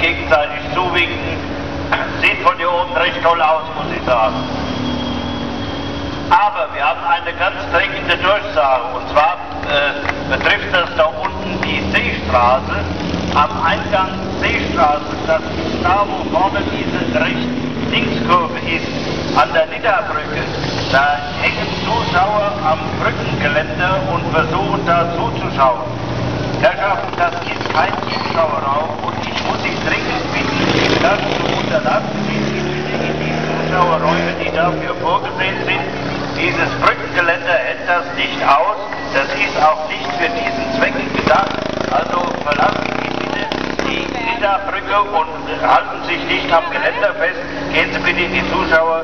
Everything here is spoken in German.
gegenseitig zuwinken. Sieht von hier oben recht toll aus, muss ich sagen. Aber wir haben eine ganz dringende Durchsage, und zwar betrifft das da unten die Seestraße. Am Eingang Seestraße, das ist da, wo vorne diese Linkskurve ist, an der Nidderbrücke. Da hängen Zuschauer am Brückengeländer und versuchen da zuzuschauen. Herrschaften, das ist kein Zuschauerraum und ich muss Sie dringend bitten, das zu unterlassen. Ich bitte in die Zuschauerräume, die dafür vorgesehen sind. Dieses Brückengeländer hält das nicht aus. Das ist auch nicht für diesen Zweck gedacht. Also verlassen Sie bitte die Nidderbrücke und halten sich nicht am Geländer fest. Gehen Sie bitte in die Zuschauer.